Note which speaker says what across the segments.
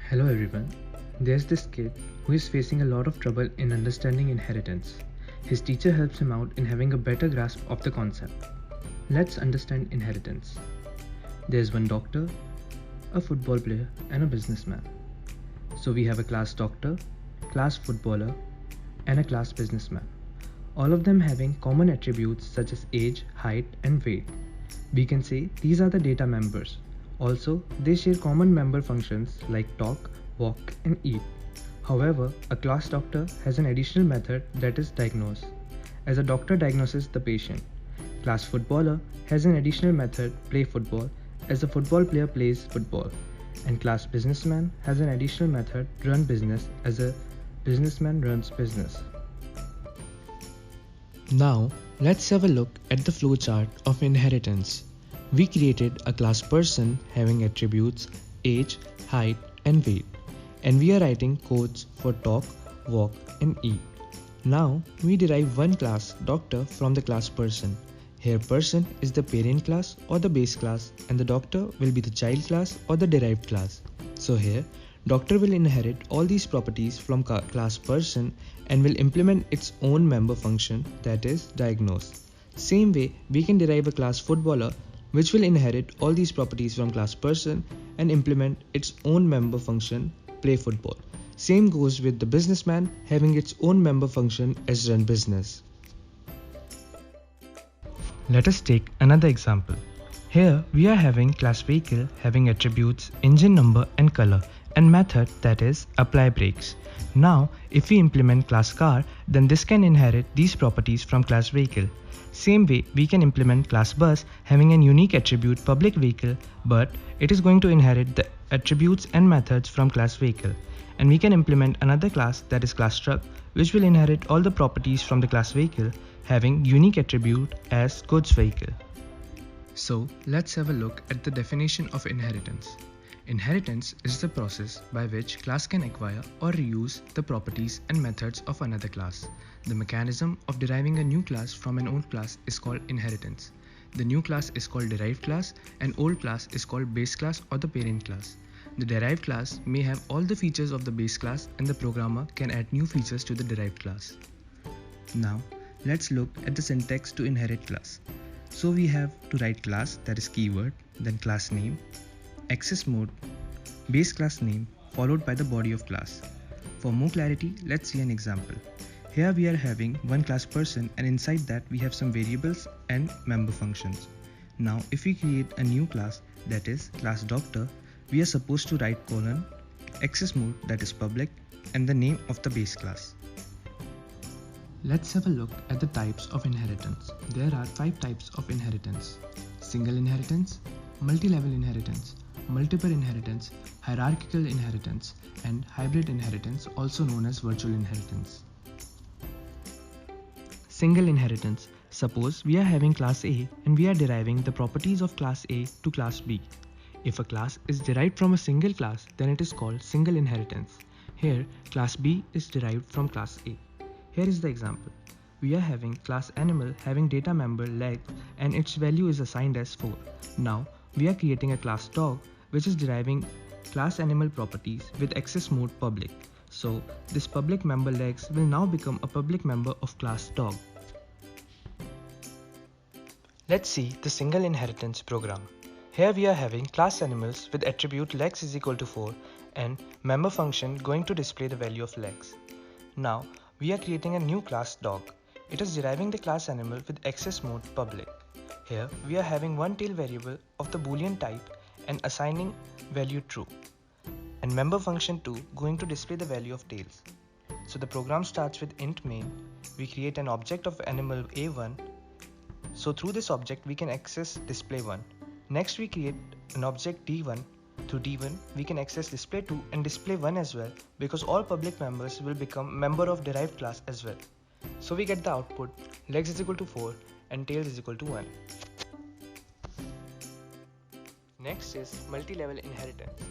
Speaker 1: Hello everyone. There's this kid who is facing a lot of trouble in understanding inheritance. His teacher helps him out in having a better grasp of the concept. Let's understand inheritance. There's one doctor, a football player, and a businessman. So we have a class doctor, class footballer, and a class businessman. All of them having common attributes such as age, height, and weight. We can say these are the data members. Also, they share common member functions like talk, walk, and eat. However, a class doctor has an additional method that is diagnose, as a doctor diagnoses the patient. Class footballer has an additional method play football, as a football player plays football. And class businessman has an additional method run business, as a businessman runs business.
Speaker 2: Now, let's have a look at the flowchart of inheritance. We created a class person having attributes age, height, and weight, and we are writing codes for talk, walk, and eat. Now, we derive one class doctor from the class person. Here person is the parent class or the base class, and the doctor will be the child class or the derived class. So here, doctor will inherit all these properties from class person and will implement its own member function, that is diagnose. Same way, we can derive a class footballer which will inherit all these properties from class person and implement its own member function, play football. Same goes with the businessman having its own member function as run business.
Speaker 1: Let us take another example. Here we are having class vehicle having attributes engine number and color, and method that is apply brakes. Now if we implement class car, then this can inherit these properties from class vehicle. Same way we can implement class bus having an unique attribute public vehicle, but it is going to inherit the attributes and methods from class vehicle. And we can implement another class that is class truck, which will inherit all the properties from the class vehicle having unique attribute as goods vehicle. So let's have a look at the definition of inheritance. Inheritance is the process by which class can acquire or reuse the properties and methods of another class. The mechanism of deriving a new class from an old class is called inheritance. The new class is called derived class and old class is called base class or the parent class. The derived class may have all the features of the base class and the programmer can add new features to the derived class. Now let's look at the syntax to inherit class. So we have to write class, that is keyword, then class name, access mode, base class name followed by the body of class. For more clarity, let's see an example. Here we are having one class person and inside that we have some variables and member functions. Now if we create a new class, that is class doctor, we are supposed to write colon, access mode, that is public, and the name of the base class. Let's have a look at the types of inheritance. There are 5 types of inheritance: single inheritance, multi-level inheritance, multiple inheritance, hierarchical inheritance, and hybrid inheritance, also known as virtual inheritance. Single inheritance. Suppose we are having class A and we are deriving the properties of class A to class B. If a class is derived from a single class, then it is called single inheritance. Here, class B is derived from class A. Here is the example. We are having class animal having data member leg and its value is assigned as 4. Now, we are creating a class dog which is deriving class animal properties with access mode public. So, this public member legs will now become a public member of class dog. Let's see the single inheritance program. Here we are having class animals with attribute legs is equal to 4 and member function going to display the value of legs. Now, we are creating a new class dog. It is deriving the class animal with access mode public. Here we are having one tail variable of the boolean type and assigning value true, and member function 2 going to display the value of tails. So the program starts with int main. We create an object of animal a1. So through this object we can access display 1. Next we create an object d1. Through d1 we can access display 2 and display 1 as well, because all public members will become member of derived class as well. So we get the output legs is equal to 4 and tails is equal to 1. Next is multi-level inheritance.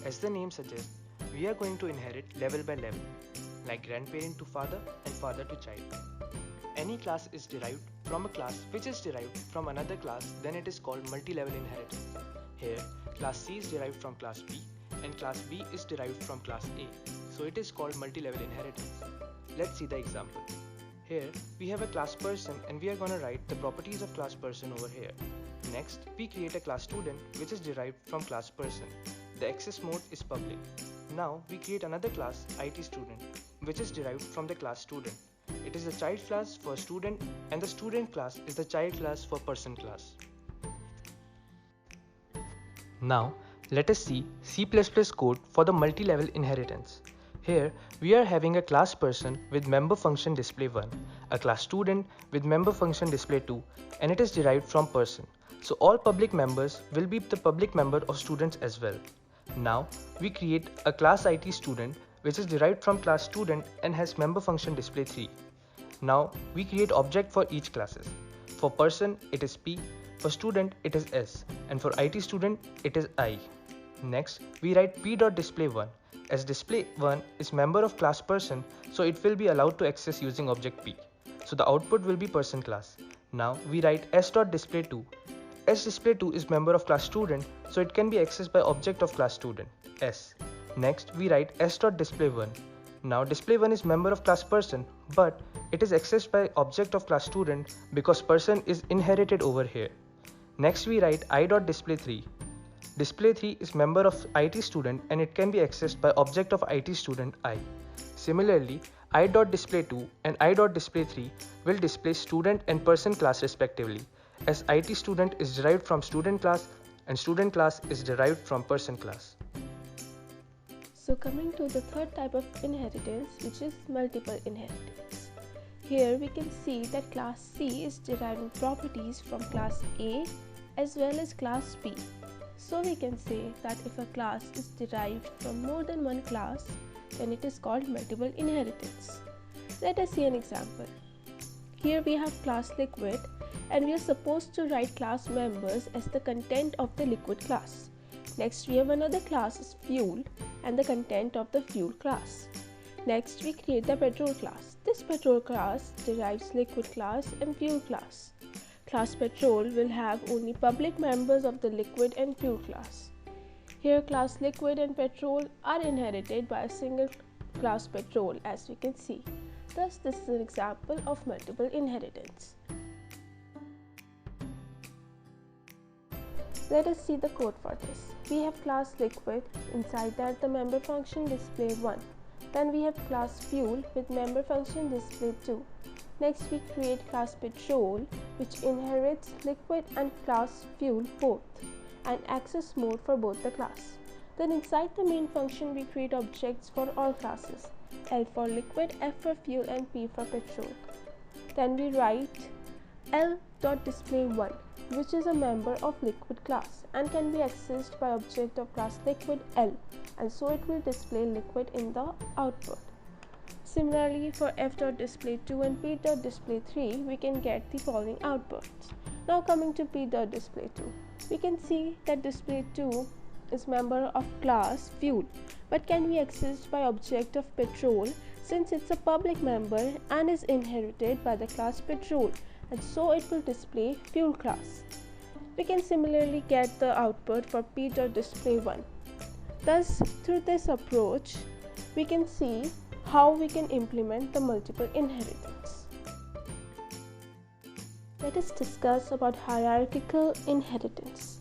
Speaker 1: As the name suggests, we are going to inherit level by level, like grandparent to father and father to child. Any class is derived from a class which is derived from another class, then it is called multi-level inheritance. Here, class C is derived from class B and class B is derived from class A, so it is called multi-level inheritance. Let's see the example. Here we have a class person and we are going to write the properties of class person over here. Next, we create a class student which is derived from class person. The access mode is public. Now we create another class IT student which is derived from the class student. It is the child class for student and the student class is the child class for person class. Now let us see C++ code for the multi-level inheritance. Here we are having a class person with member function display 1, a class student with member function display 2, and it is derived from person. So all public members will be the public member of students as well. Now we create a class IT student which is derived from class student and has member function display 3. Now we create object for each classes. For person it is P, for student it is S, and for IT student it is I. Next we write p.display1 as display1 is member of class person, so it will be allowed to access using object P. So the output will be person class. Now we write s.display2. S.display2 is member of class student, so it can be accessed by object of class student S. Next we write s.display1. Now display1 is member of class person, but it is accessed by object of class student because person is inherited over here. Next we write i.display3. Display3 is member of IT student and it can be accessed by object of IT student I. Similarly, i.display2 and i.display3 will display student and person class respectively, as IT student is derived from student class and student class is derived from person class.
Speaker 3: So coming to the third type of inheritance, which is multiple inheritance. Here we can see that class C is deriving properties from class A as well as class B. So we can say that if a class is derived from more than one class, then it is called multiple inheritance. Let us see an example. Here we have class liquid and we are supposed to write class members as the content of the liquid class. Next we have another class as fuel and the content of the fuel class. Next we create the petrol class. This petrol class derives liquid class and fuel class. Class petrol will have only public members of the liquid and fuel class. Here class liquid and petrol are inherited by a single class petrol, as we can see. Thus this is an example of multiple inheritance. Let us see the code for this. We have class liquid, inside that the member function display 1. Then we have class fuel with member function display 2. Next we create class petrol, which inherits liquid and class fuel both, and access mode for both the class. Then inside the main function we create objects for all classes, L for liquid, F for fuel and P for petrol. Then we write L.display1, which is a member of liquid class and can be accessed by object of class liquid L, and so it will display liquid in the output. Similarly, for f.display2 and p.display3, we can get the following outputs. Now coming to p.display2, we can see that display2 is member of class fuel but can be accessed by object of petrol since it's a public member and is inherited by the class petrol, and so it will display fuel class. We can similarly get the output for p.display1. Thus, through this approach, we can see how we can implement the multiple inheritance. Let us discuss about hierarchical inheritance.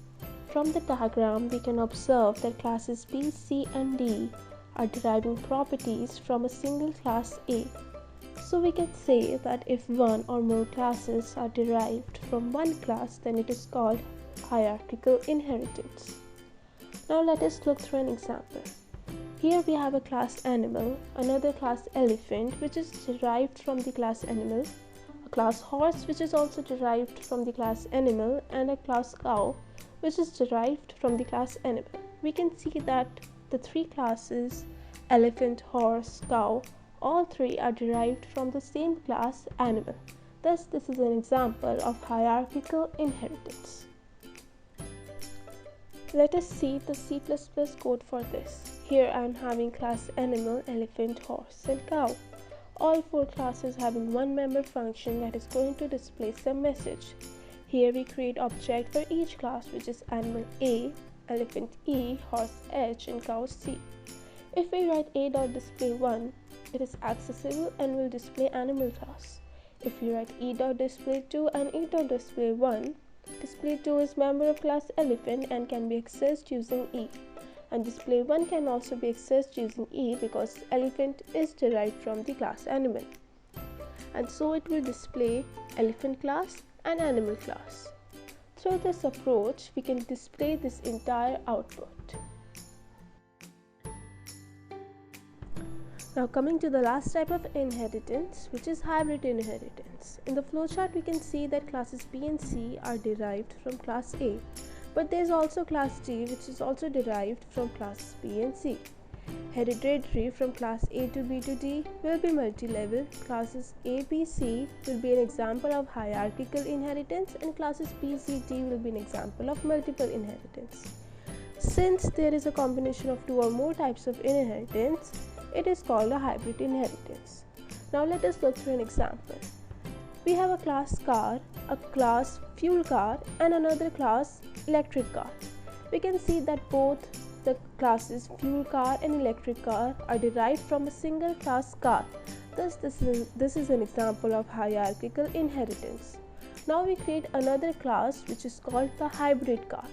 Speaker 3: From the diagram, we can observe that classes B, C and D are deriving properties from a single class A. So we can say that if one or more classes are derived from one class, then it is called hierarchical inheritance. Now let us look through an example. Here we have a class animal, another class elephant which is derived from the class animal, a class horse which is also derived from the class animal, and a class cow which is derived from the class animal. We can see that the three classes, elephant, horse, cow, all three are derived from the same class animal. Thus this is an example of hierarchical inheritance. Let us see the C++ code for this. Here I am having class animal, elephant, horse and cow. All four classes having one member function that is going to display some message. Here we create object for each class, which is animal A, elephant E, horse H, and cow C. If we write A.display1, it is accessible and will display animal class. If we write E.display2 and E.display1, display2 is member of class elephant and can be accessed using E. And display1 can also be accessed using E because elephant is derived from the class animal. And so it will display elephant class and animal class. Through this approach, we can display this entire output. Now coming to the last type of inheritance, which is hybrid inheritance. In the flowchart, we can see that classes B and C are derived from class A, but there is also class D, which is also derived from class B and C. Hereditary from class A to B to D will be multi-level. Classes A, B, C will be an example of hierarchical inheritance, and classes B, C, D will be an example of multiple inheritance. Since there is a combination of two or more types of inheritance, it is called a hybrid inheritance. Now let us look through an example. We have a class car, a class fuel car, and another class electric car. We can see that both the classes fuel car and electric car are derived from a single class car. Thus, this is an example of hierarchical inheritance. Now we create another class which is called the hybrid car.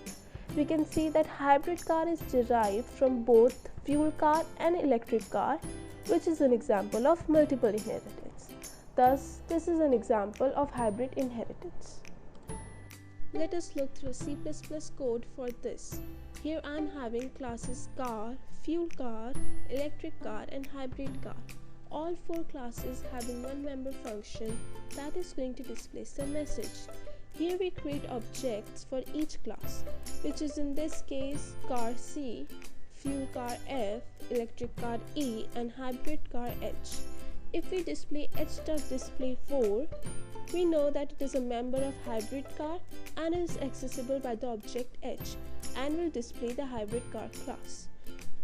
Speaker 3: We can see that hybrid car is derived from both fuel car and electric car, which is an example of multiple inheritance. Thus, this is an example of hybrid inheritance. Let us look through C++ code for this. Here I am having classes car, fuel car, electric car, and hybrid car. All four classes having one member function that is going to display some message. Here we create objects for each class, which is in this case car C, fuel car F, electric car E, and hybrid car H. If we display H.display4, we know that it is a member of hybrid car and is accessible by the object H and will display the hybrid car class.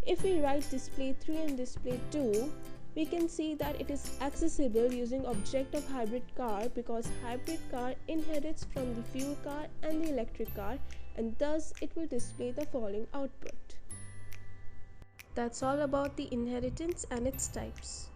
Speaker 3: If we write display3 and display2, we can see that it is accessible using object of hybrid car because hybrid car inherits from the fuel car and the electric car, and thus it will display the following output. That's all about the inheritance and its types.